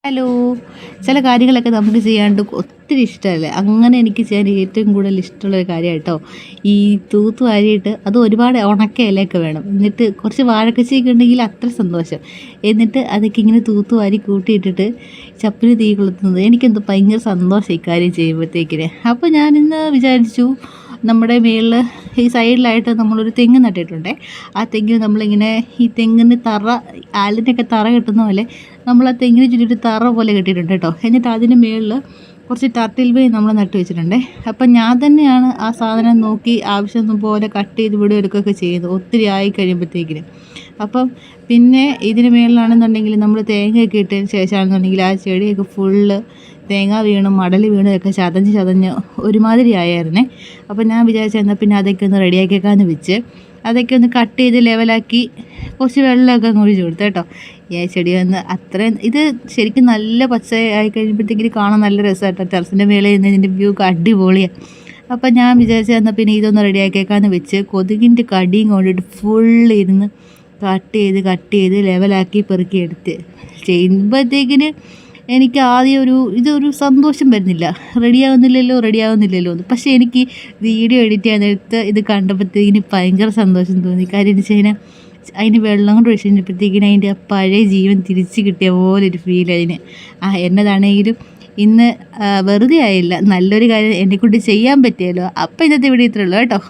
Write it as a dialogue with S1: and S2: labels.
S1: Hello. ചില കാര്യങ്ങളൊക്കെ നമുക്ക് ചെയ്യാണ്ട് ഒത്തിരി ഇഷ്ടമല്ലേ, അങ്ങനെ എനിക്ക് ചെയ്യാൻ ഏറ്റവും കൂടുതൽ ഇഷ്ടമുള്ളൊരു കാര്യം കേട്ടോ ഈ തൂത്ത് വാരിയിട്ട് അത് ഒരുപാട് ഉണക്ക ഇലയൊക്കെ വേണം, എന്നിട്ട് കുറച്ച് വാഴക്കച്ചിയൊക്കെ ഉണ്ടെങ്കിൽ അത്ര സന്തോഷം. എന്നിട്ട് അതൊക്കെ ഇങ്ങനെ തൂത്ത് വാരി കൂട്ടിയിട്ടിട്ട് ചപ്പിന് തീ കൊളുത്തുന്നത് എനിക്കെന്തോ ഭയങ്കര സന്തോഷം ഇക്കാര്യം ചെയ്യുമ്പോഴത്തേക്കിന്. അപ്പോൾ ഞാനിന്ന് വിചാരിച്ചു നമ്മുടെ മേളിൽ ഈ സൈഡിലായിട്ട് നമ്മളൊരു തെങ്ങ് നട്ടിട്ടുണ്ടേ. ആ തെങ്ങിന് നമ്മളിങ്ങനെ ഈ തെങ്ങിന് ആലിനൊക്കെ തറ കെട്ടുന്ന പോലെ നമ്മൾ ആ തെങ്ങിന് ചുറ്റിട്ട് തറ പോലെ കെട്ടിയിട്ടുണ്ട് കേട്ടോ. എന്നിട്ട് അതിന് മേളിൽ കുറച്ച് ടർട്ടിൽ വേ നമ്മൾ നട്ട് വെച്ചിട്ടുണ്ടേ. അപ്പം ഞാൻ തന്നെയാണ് ആ സാധനം നോക്കി ആവശ്യം പോലെ കട്ട് ചെയ്ത് ഇവിടെ എടുക്കുകയൊക്കെ ചെയ്യുന്നത് ഒത്തിരി ആയി കഴിയുമ്പോഴത്തേക്കിന്. അപ്പം പിന്നെ ഇതിന് മേളിലാണെന്നുണ്ടെങ്കിൽ നമ്മൾ തേങ്ങയൊക്കെ ഇട്ടതിന് ശേഷമാണെന്നുണ്ടെങ്കിൽ ആ ചെടിയൊക്കെ ഫുള്ള് തേങ്ങ വീണും മടൽ വീണും ഒക്കെ ചതഞ്ഞ് ഒരുമാതിരി ആയായിരുന്നേ. അപ്പം ഞാൻ വിചാരിച്ചെന്നാൽ പിന്നെ അതൊക്കെ ഒന്ന് റെഡിയാക്കിയേക്കാന്ന് വെച്ച് അതൊക്കെ ഒന്ന് കട്ട് ചെയ്ത് ലെവലാക്കി കുറച്ച് വെള്ളമൊക്കെ അങ്ങ് ഒഴിച്ച് കൊടുത്തു കേട്ടോ. ചെടി വന്ന് അത്രയും ഇത് ശരിക്കും നല്ല പച്ച ആയി കഴിയുമ്പോഴത്തേക്കും കാണാൻ നല്ല രസമായിട്ടോ. ടെറസിൻ്റെ മേലെ നിന്ന് ഇതിൻ്റെ വ്യൂ അടിപൊളിയാണ്. അപ്പം ഞാൻ വിചാരിച്ചെന്നാൽ പിന്നെ ഇതൊന്ന് റെഡിയാക്കിയേക്കാന്ന് വെച്ച് കൊതുകിൻ്റെ കടിയും കൊണ്ടിട്ട് ഫുള്ളിരുന്ന് കട്ട് ചെയ്ത് ലെവലാക്കി പെറുക്കിയെടുത്ത് ചെയ്യുമ്പോഴത്തേക്കിന് എനിക്ക് ആദ്യം ഇതൊരു സന്തോഷം വരുന്നില്ല, റെഡിയാവുന്നില്ലല്ലോ എന്ന്. പക്ഷേ എനിക്ക് വീഡിയോ എഡിറ്റ് ചെയ്യാൻ നേരത്ത് ഇത് കണ്ടപ്പോഴത്തേക്കിന് ഭയങ്കര സന്തോഷം തോന്നി. കാര്യം എന്ന് വെച്ച് കഴിഞ്ഞാൽ അതിന് വെള്ളം കൊണ്ട് ഒഴിച്ച് കഴിഞ്ഞപ്പോഴത്തേക്കിന് അതിൻ്റെ ആ പഴയ ജീവൻ തിരിച്ച് കിട്ടിയ പോലൊരു ഫീൽ അതിന്. എന്നതാണെങ്കിലും ഇന്ന് വെറുതെ ആയില്ല, നല്ലൊരു കാര്യം എന്നെക്കൊണ്ട് ചെയ്യാൻ പറ്റിയല്ലോ. അപ്പോൾ ഇന്നത്തെ വീഡിയോ ഇത്രയുള്ളൂ കേട്ടോ.